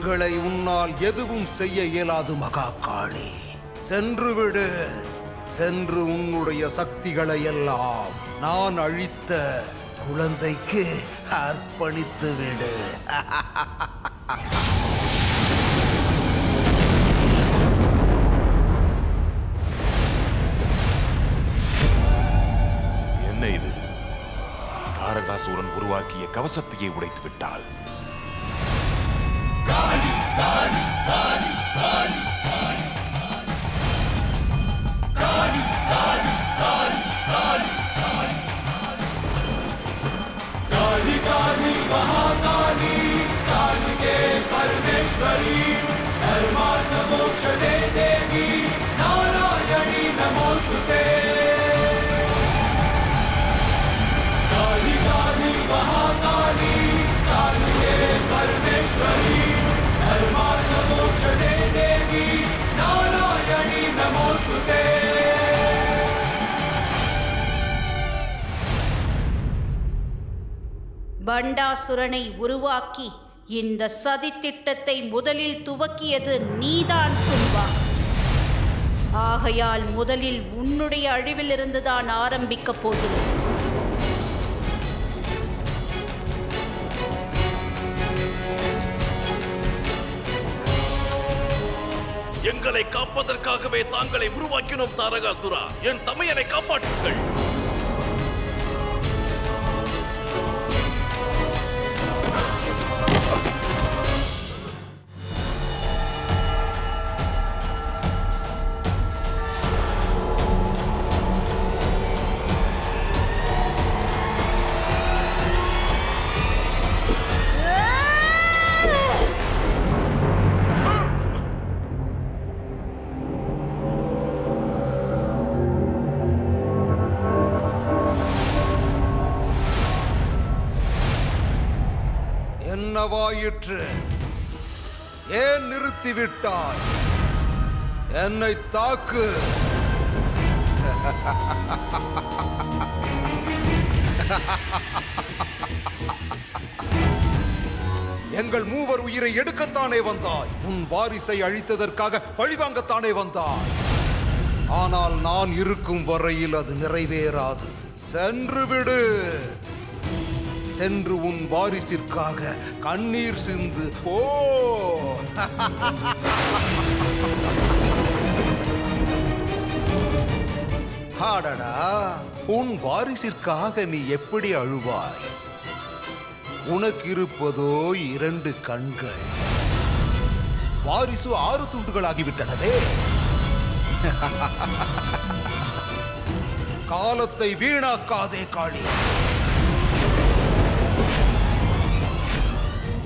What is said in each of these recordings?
எங்களை உன்னால் எதுவும் செய்ய இயலாது மகாகாளி. சென்று விடு. சென்று உன்னுடைய சக்திகளை எல்லாம் நான் அழித்த குழந்தைக்கு அர்ப்பணித்து விடு. என்ன இது? தாரகாசூரன் உருவாக்கிய கவசத்தையே உடைத்து விட்டாள். காளி காளி காளி காளி காளி காளி காளி காளி काली काली महाकाली कालिके परमेश्वरी धर्मार्थ मोक्ष दे देवी नारायणी नमोस्तुते काली काली महाकाली कालिके परमेश्वरी धर्मार्थ मोक्ष दे देवी नारायणी नमोस्तुते பண்டாசுரனை உருவாக்கி இந்த சதி திட்டத்தை முதலில் துவக்கியது நீதான் சும்பா. ஆகையால் முதலில் உன்னுடைய அழிவிலிருந்துதான் ஆரம்பிக்கப் போகிறேன். எங்களை காப்பதற்காகவே தாங்களை உருவாக்கினோம் தாரகாசுரா. என் தமையனை காப்பாற்றுங்கள். என்னவாயிற்று? ஏன் நிறுத்திவிட்டாய்? என்னை தாக்கு. எங்கள் மூவர் உயிரை எடுக்கத்தானே வந்தாய். உன் வாரிசை அழித்ததற்காக பழிவாங்கத்தானே வந்தாய். ஆனால் நான் இருக்கும் வரையில் அது நிறைவேறாது. சென்று விடு. சென்று உன் வாரிசிற்காக கண்ணீர் சிந்து போ. ஆடடா, உன் வாரிசிற்காக நீ எப்படி அழுவாய்? உனக்கு இருப்பதோ 2 கண்கள். வாரிசு 6 துண்டுகளாகிவிட்டனவே. காலத்தை வீணாக்காதே காளி.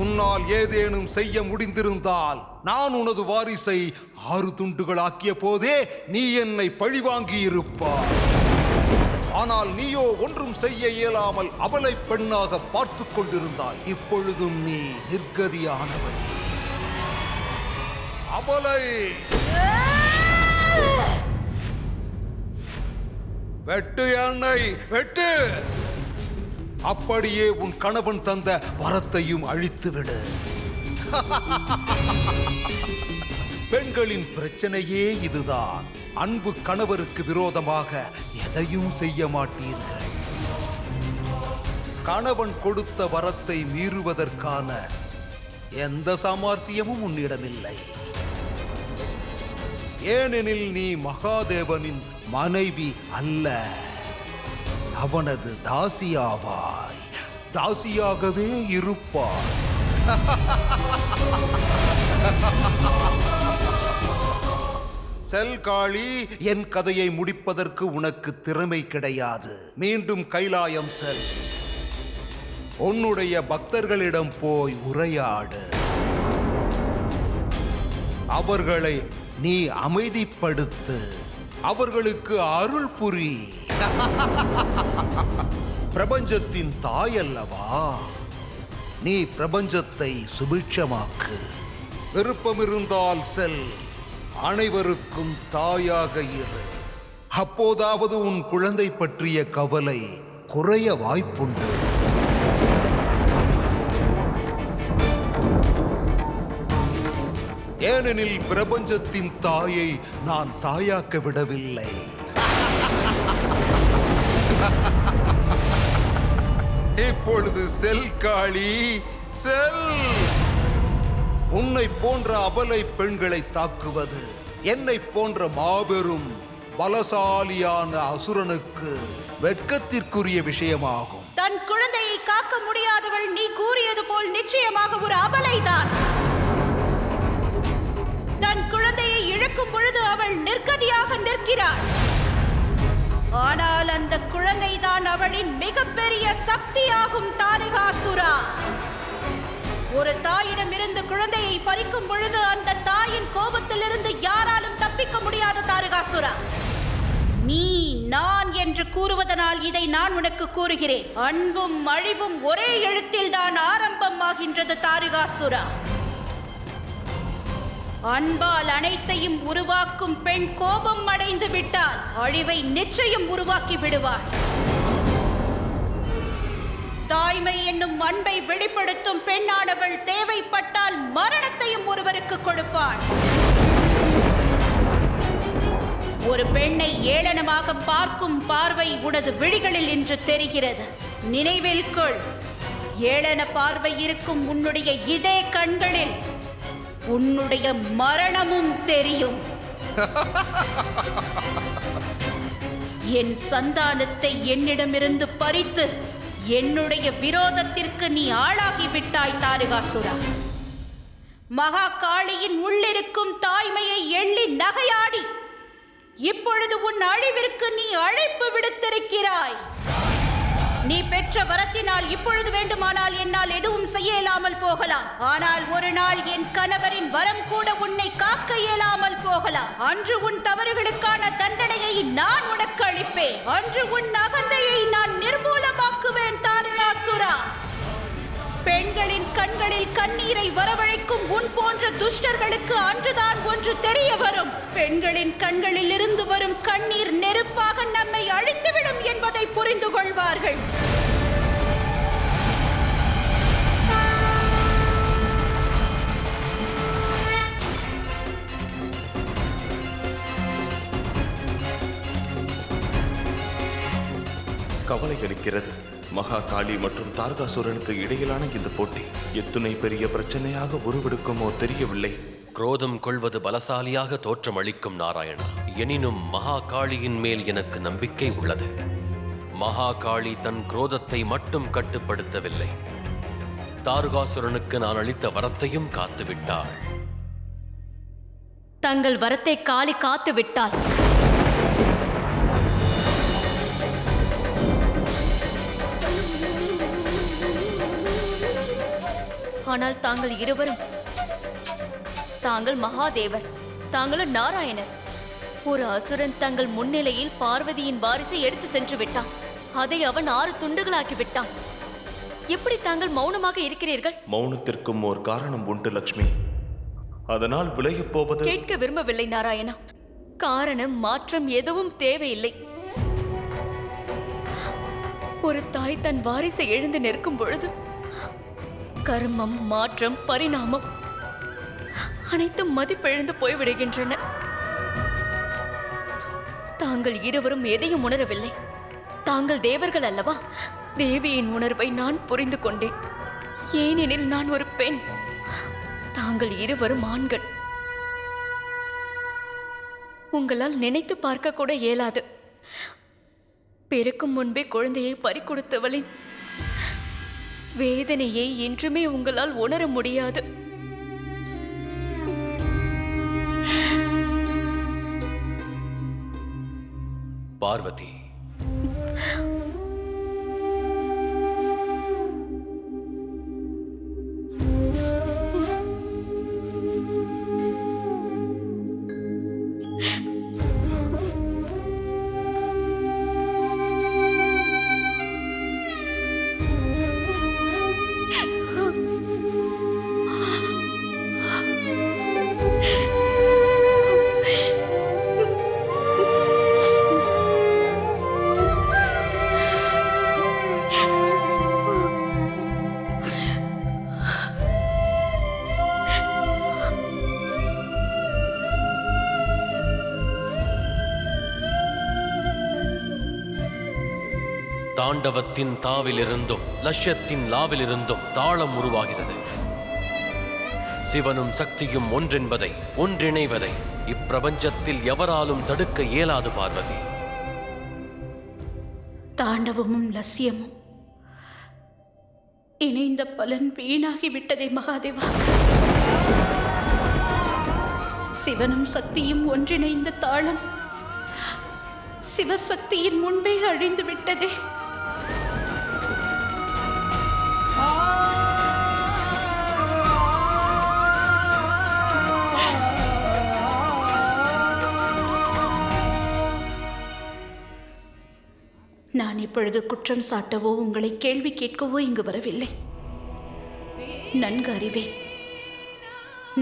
உன்னால் ஏதேனும் செய்ய முடிந்திருந்தால் நான் உனது வாரிசை 6 துண்டுகளாக்கிய போதே நீ என்னை பழிவாங்கி இருப்பாய். ஆனால் நீயோ ஒன்றும் செய்ய இயலாமல் அபலை பெண்ணாக பார்த்து கொண்டிருந்தாய். இப்பொழுதும் நீ நிர்கதியானவள். அபலை, வெட்டு என்னை வெட்டு. அப்படியே உன் கணவன் தந்த வரத்தையும் அழித்துவிடு. பெண்களின் பிரச்சனையே இதுதான். அன்பு கணவருக்கு விரோதமாக எதையும் செய்ய மாட்டீர்கள். கணவன் கொடுத்த வரத்தை மீறுவதற்கான எந்த சாமர்த்தியமும் உன்னிடமில்லை. ஏனெனில் நீ மகாதேவனின் மனைவி அல்ல, அவனது தாசியாவாய். தாசியாகவே இருப்பாய். செல் காளி, என் கதையை முடிப்பதற்கு உனக்கு திறமை கிடையாது. மீண்டும் கைலாயம் செல். உன்னுடைய பக்தர்களிடம் போய் உரையாடு. அவர்களை நீ அமைதிப்படுத்து. அவர்களுக்கு அருள் புரி. பிரபஞ்சத்தின் தாய் அல்லவா? நீ பிரபஞ்சத்தை சுபிட்சமாக்கு. விருப்பமிருந்தால் செல். அனைவருக்கும் தாயாக இரு. அப்போதாவது உன் குழந்தை பற்றிய கவலை குறைய வாய்ப்புண்டு. ஏனெனில் பிரபஞ்சத்தின் தாயை நான் தாயாக்க விடவில்லை. இப்பொழுது செல் காளி, செல். உன்னை போன்ற அபலை பெண்களை தாக்குவது என்னை போன்ற மாபெரும் பலசாலியான அசுரனுக்கு வெட்கத்திற்குரிய விஷயமாகும். தன் குழந்தையை காக்க முடியாதவள் நீ கூறியது போல் நிச்சயமாக ஒரு அபலைதான். தன் குழந்தையை இழக்கும் பொழுது அவள் நிர்கதியாக நிற்கிறாள். ஆனால் அந்த குழந்தைதான் அவளின் மிகப்பெரிய சக்தியாகும் தாரகாசுரா. ஒரு தாயிடமிருந்து குழந்தையை பறிக்கும் பொழுது அந்த தாயின் கோபத்திலிருந்து யாராலும் தப்பிக்க முடியாத தாரகாசுரா. நீ நான் என்று கூறுவதனால் இதை நான் உனக்கு கூறுகிறேன். அன்பும் அழிவும் ஒரே எழுத்தில் தான் ஆரம்பமாகின்றது தாரகாசுரா. அன்பால் அனைத்தையும் உருவாக்கும் பெண் கோபம் அடைந்து விட்டால் அழிவை நிச்சயம் உருவாக்கி விடுவாள். தாய்மை என்னும் அன்பை வெளிப்படுத்தும் பெண்ணானவள் தேவைப்பட்டால் மரணத்தையும் ஒருவருக்கு கொடுப்பாள். ஒரு பெண்ணை ஏளனமாக பார்க்கும் பார்வை உனது விழிகளில் இன்று தெரிகிறது. நினைவில் கொள், ஏளன பார்வை இருக்கும் உன்னுடைய இதே கண்களில் உன்னுடைய மரணமும் தெரியும். என் சந்தானத்தை என்னிடமிருந்து பறித்து என்னுடைய விரோதத்திற்கு நீ ஆளாகிவிட்டாய் தாரகாசுரா. மகா காளியின் உள்ளிருக்கும் தாய்மையை எள்ளி நகையாடி இப்பொழுது உன் அழிவிற்கு நீ அழைப்பு விடுத்திருக்கிறாய். நீ பெற்ற வரத்தினால் இப்பொழுது வேண்டுமானால் என்னால் எதுவும் செய்ய இயலாமல் போகலாம். ஆனால் ஒரு நாள் என் கணவரின் வரம் கூட உன்னை காக்க இயலாமல் போகலாம். அன்று உன் தவறுகளுக்கான தண்டனையை நான் உனக்கு அளிப்பேன். அன்று உன் அகந்தையை நான் நிர்மூலமாக்குவேன் தாரகாசுரா. பெண்களின் கண்களில் கண்ணீரை வரவழைக்கும் உன் போன்ற துஷ்டர்களுக்கு அன்றுதான் ஒன்று தெரிய வரும். பெண்களின் கண்களில் இருந்து வரும் கண்ணீர் நெருப்பாக நம்மை அழித்துவிடும் என்பதை புரிந்து கொள்வார்கள். கவலை அளிக்கிறது. மகா காளி மற்றும் தாரகாசுரனுக்கு இடையிலான இந்த போட்டி எத்துணை பெரிய பிரச்சனையாக உருவெடுக்குமோ தெரியவில்லை. குரோதம் கொள்வது பலசாலியாக தோற்றமளிக்கும் நாராயணா. எனினும் மகா காளியின் மேல் எனக்கு நம்பிக்கை உள்ளது. மகா காளி தன் குரோதத்தை மட்டும் கட்டுப்படுத்தவில்லை, தாரகாசுரனுக்கு நான் அளித்த வரத்தையும் காத்துவிட்டாள். தங்கள் வரத்தை காளி காத்து விட்டாள். ஆனால் தாங்கள் இருவரும், தாங்கள் மகாதேவர், தாங்களும் நாராயணர். ஒரு அசுரன் தங்கள் முன்னிலையில் பார்வதியின் வாரிசை எடுத்து சென்று விட்டான். அதை அவன் 6 துண்டுகளாக்கி விட்டான். எப்படி தாங்கள் மௌனமாக இருக்கிறீர்கள்? மௌனத்திற்கும் ஓர் காரணம் உண்டு லக்ஷ்மி. அதனால் விலகிப் போவது கேட்க விரும்பவில்லை நாராயணா. காரணம் மாற்றம் எதுவும் தேவையில்லை. ஒரு தாய் தன் வாரிசை எழுந்து நிற்கும் பொழுது கர்மம், மாற்றம், பரிணாமம் அனைத்தும் மதிப்பிழந்து போய்விடுகின்றன. தாங்கள் இருவரும் எதையும் உணரவில்லை. தாங்கள் தேவர்கள் அல்லவா? தேவியின் உணர்வை நான் புரிந்து கொண்டேன். ஏனெனில் நான் ஒரு பெண், தாங்கள் இருவரும் ஆண்கள். உங்களால் நினைத்து பார்க்க கூட இயலாது. பிறக்கும் முன்பே குழந்தையை பறிகொடுத்தவளின் வேதனையை என்றுமே உங்களால் உணர முடியாது. பார்வதி, தாண்டவத்தின் தாவிலிருந்தும் லட்சியத்தின் லாவிலிருந்தும் தாளம் உருவாகிறது. சிவனும் சக்தியும் ஒன்றென்பதை, ஒன்றிணைவதை இப்பிரபஞ்சத்தில் எவராலும் தடுக்க இயலாது பார்வதி. தாண்டவமும் லட்சியமும் இணைந்த பலன் வீணாகிவிட்டதே மகாதேவா. சிவனும் சக்தியும் ஒன்றிணைந்த தாளம் சிவசக்தியின் முன்பே அழிந்து விட்டதே. நான் இப்பொழுது குற்றம் சாட்டவோ உங்களை கேள்வி கேட்கவோ இங்கு வரவில்லை. நன்கு அறிவேன்,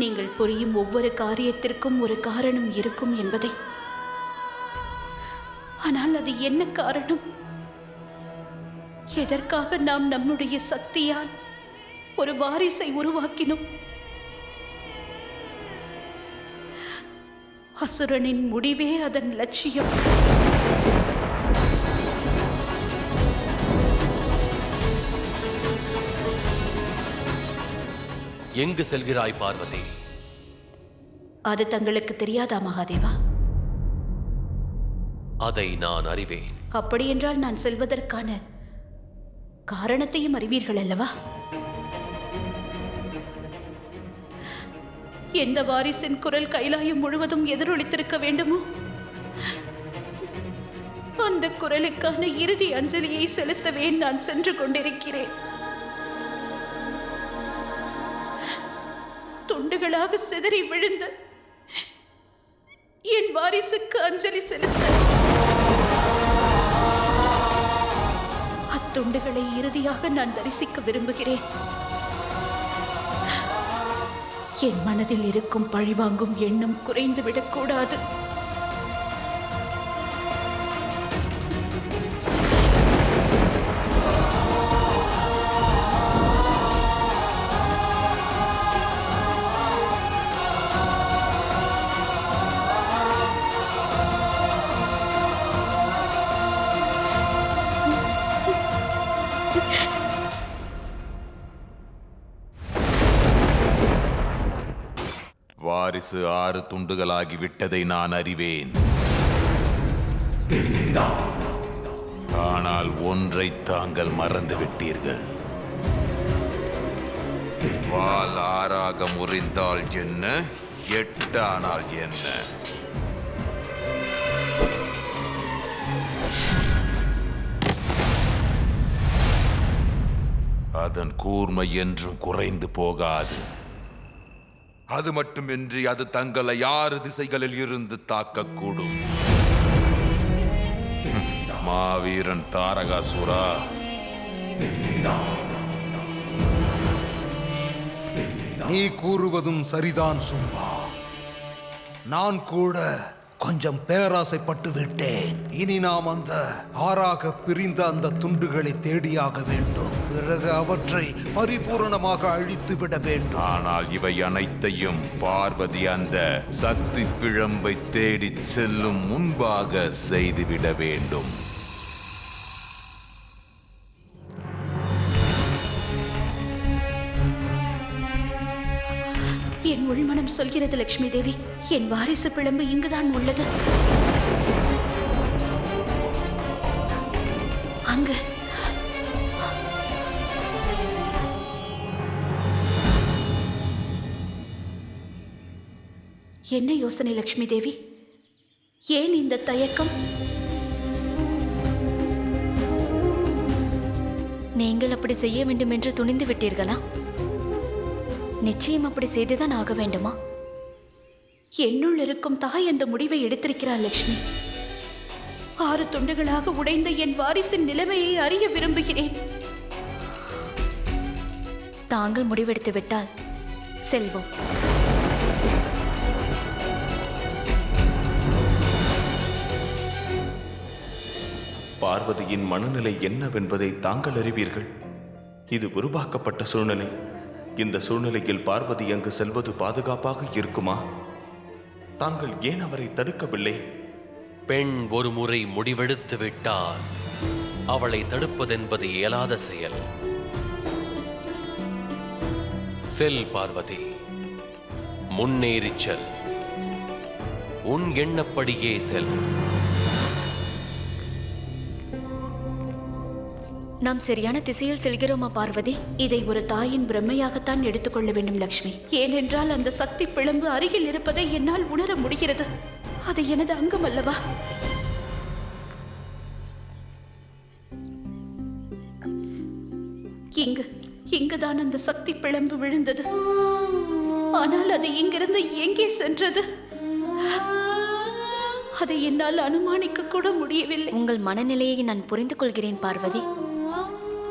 நீங்கள் புரியும் ஒவ்வொரு காரியத்திற்கும் ஒரு காரணம் இருக்கும் என்பதை. ஆனால் அது என்ன காரணம்? எதற்காக நாம் நம்முடைய சக்தியால் ஒரு வாரிசை உருவாக்கினோம்? அசுரனின் முடிவே அதன் லட்சியம். எங்கு செல்கிறாய் பார்வதி? அது தங்களுக்கு தெரியாதா மகாதேவா? அதை நான் அறிவேன். அப்படியென்றால் நான் செல்வதற்கான காரணத்தையும் அறிவீர்கள் அல்லவா? எந்த வாரிசின் குரல் கைலாயம் முழுவதும் எதிரொலித்திருக்க வேண்டுமோ அந்த குரலுக்கான இறுதி அஞ்சலியை செலுத்தவே நான் சென்று கொண்டிருக்கிறேன். துண்டுகளாக சிதறி விழுந்த என் வாரிசுக்கு அஞ்சலி செலுத்த அத்துண்டுகளை இறுதியாக நான் தரிசிக்க விரும்புகிறேன். என் மனதில் இருக்கும் பழிவாங்கும் எண்ணம் குறைந்து விடக்கூடாது. வாரிசு 6 துண்டுகளாகி விட்டதை நான் அறிவேன். ஆனால் ஒன்றை தாங்கள் மறந்து விட்டீர்கள். வால் 6ஆக முறிந்தால் என்ன, 8 ஆனால் என்ன? அதன் கூர்மை என்றும் குறைந்து போகாது. அது மட்டுமின்றி அது தங்களை 6 திசைகளில் இருந்து தாக்கக்கூடும். மாவீரன் தாரகாசுரா, நீ கூறுவதும் சரிதான் சும்பா. நான் கூட கொஞ்சம் பேராசைப்பட்டு விட்டேன். இனி நாம் அந்த 6ஆக பிரிந்த அந்த துண்டுகளை தேடியாக வேண்டும். பிறகு அவற்றை பரிபூரணமாக அழித்து விட வேண்டும். ஆனால் இவை அனைத்தையும் பார்வதி அந்த சக்தி பிழம்பை தேடி செல்லும் முன்பாக செய்துவிட வேண்டும். என் உள்மனம் சொல்கிறது லட்சுமி தேவி, என் வாரிசு பிழம்பு இங்குதான் உள்ளது. அங்கு என்ன யோசனை லட்சுமி தேவி? ஏன் இந்த தயக்கம்? நீங்கள் அப்படி செய்ய வேண்டும் என்று துணிந்து விட்டீர்களா? நிச்சயம் அப்படி செய்துதான் ஆக வேண்டுமா? என்னுள் இருக்கும் தாய் அந்த முடிவை எடுத்திருக்கிறார் லட்சுமி. 6 துண்டுகளாக உடைந்த என் வாரிசின் நிலைமையை அறிய விரும்புகிறேன். தாங்கள் முடிவெடுத்து விட்டால் செல்வோம். பார்வதியின் மனநிலை என்னவென்பதை தாங்கள் அறிவீர்கள். இது உருவாக்கப்பட்ட சூழ்நிலை. இந்த சூழ்நிலையில் பார்வதி அங்கு செல்வது பாதுகாப்பாக இருக்குமா? தாங்கள் ஏன் அவரை தடுக்கவில்லை? பெண் ஒரு முறை முடிவெடுத்து விட்டால் அவளை தடுப்பதென்பது இயலாத செயல். செல் பார்வதி, முன்னேறிச் செல். உன் எண்ணப்படியே செல். நாம் சரியான திசையில் செல்கிறோமா பார்வதி? இதை ஒரு தாயின் பிரம்மையாகத்தான் எடுத்துக்கொள்ள வேண்டும் லக்ஷ்மி. ஏனென்றால் அந்த சக்தி பிழம்பு அருகில் இருப்பதை என்னால் உணர முடிகிறது. அது எனது அங்கம் அல்லவா? இங்குதான் அந்த சக்தி பிழம்பு விழுந்தது. ஆனால் அது இங்கிருந்து எங்கே சென்றது? அதை என்னால் அனுமானிக்க கூட முடியவில்லை. உங்கள் மனநிலையை நான் புரிந்து கொள்கிறேன் பார்வதி.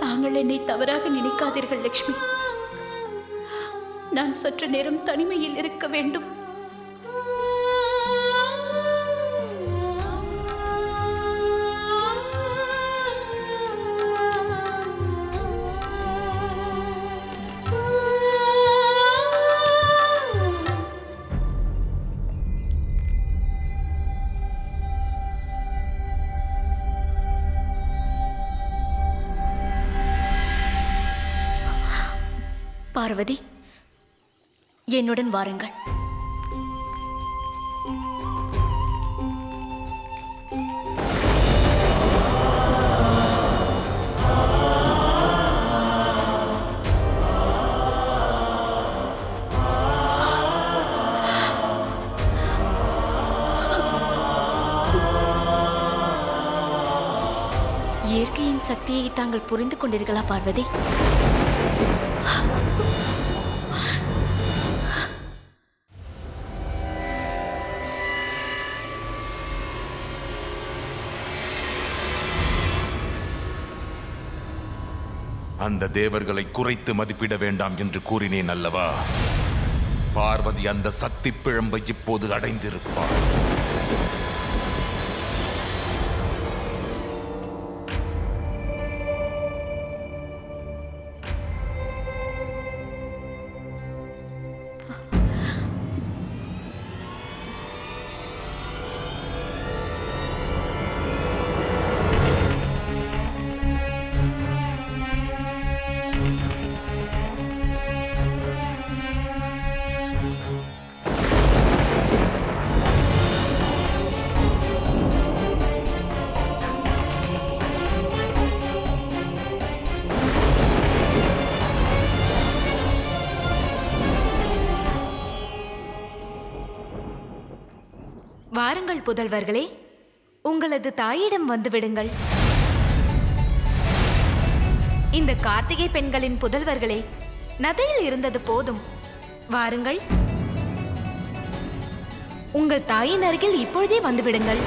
தாங்கள் என்னை தவறாக நினைக்காதீர்கள் லட்சுமி. நான் சற்று நேரம் தனிமையில் இருக்க வேண்டும். பார்வதி, என்னுடன் வாருங்கள். இயற்கையின் சக்தியை தாங்கள் புரிந்து கொண்டீர்களா பார்வதி? அந்த தேவர்களை குறைத்து மதிப்பிட வேண்டாம் என்று கூறினேன் அல்லவா? பார்வதி அந்த சக்தி பிழம்பை இப்போது அடைந்திருப்பார். வாருங்கள் புதல்வர்களே, உங்களது தாயிடம் வந்துவிடுங்கள். இந்த கார்த்திகை பெண்களின் புதல்வர்களே, நதையில் இருந்தது போதும். வாருங்கள், உங்கள் தாயின் அருகில் இப்பொழுதே வந்துவிடுங்கள்.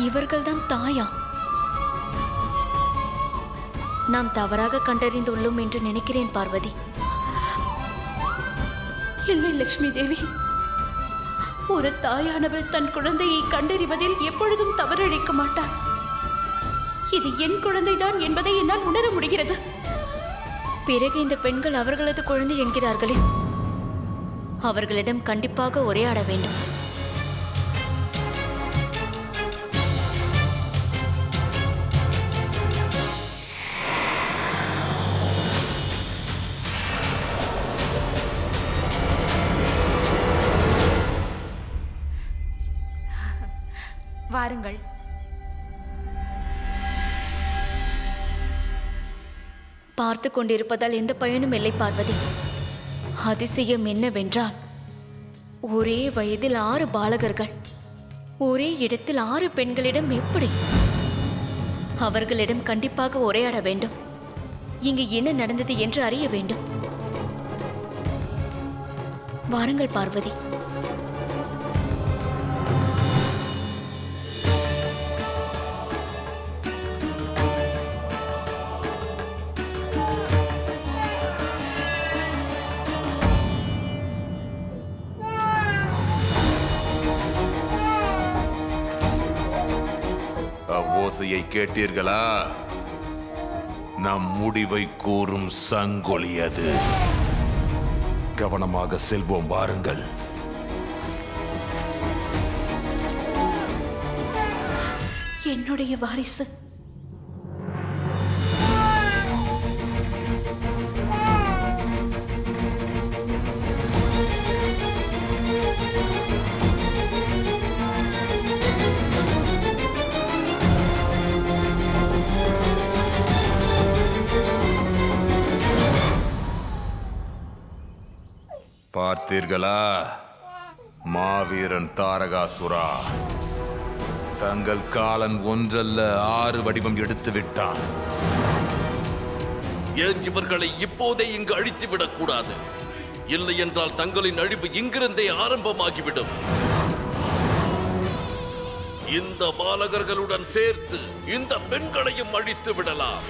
இவர்கள்தான் தாயா? நாம் தவறாக கண்டறிந்துள்ளோம் என்று நினைக்கிறேன் பார்வதி. இல்லை லட்சுமி தேவி, ஒரு தாயானவள் தன் குழந்தையை கண்டறிவதில் எப்பொழுதும் தவறளிக்க மாட்டார். இது என் குழந்தைதான் என்பதை என்னால் உணர முடிகிறது. பிறகு இந்த பெண்கள் அவர்களது குழந்தை என்கிறார்களே, அவர்களிடம் கண்டிப்பாக உரையாட வேண்டும். வாருங்கள். பார்த்து கொண்டிருப்பதால் எந்த பயனும் இல்லை பார்வதி. அதிசயம் என்னவென்றால், ஒரே வயதில் 6 பாலகர்கள், ஒரே இடத்தில் 6 பெண்களிடம் எப்படி? அவர்களிடம் கண்டிப்பாக உரையாட வேண்டும். இங்கு என்ன நடந்தது என்று அறிய வேண்டும். வாருங்கள் பார்வதி. அவ்வோசையை கேட்டீர்களா? நம் முடிவை கூறும் சங்கொலி அது. கவனமாக செல்வோம், வாருங்கள். என்னுடைய வாரிசு பார்த்தீர்களா? மாவீரன் தாரகாசுரா தங்கள் காலன் ஒன்றல்ல 6 வடிவம் எடுத்து விட்டான். ஏன் இவர்களை இப்போதே இங்கு அழித்துவிடக் கூடாது? இல்லை என்றால் தங்களின் அழிவு இங்கிருந்தே ஆரம்பமாகிவிடும். இந்த பாலகர்களுடன் சேர்த்து இந்த பெண்களையும் அழித்து விடலாம்.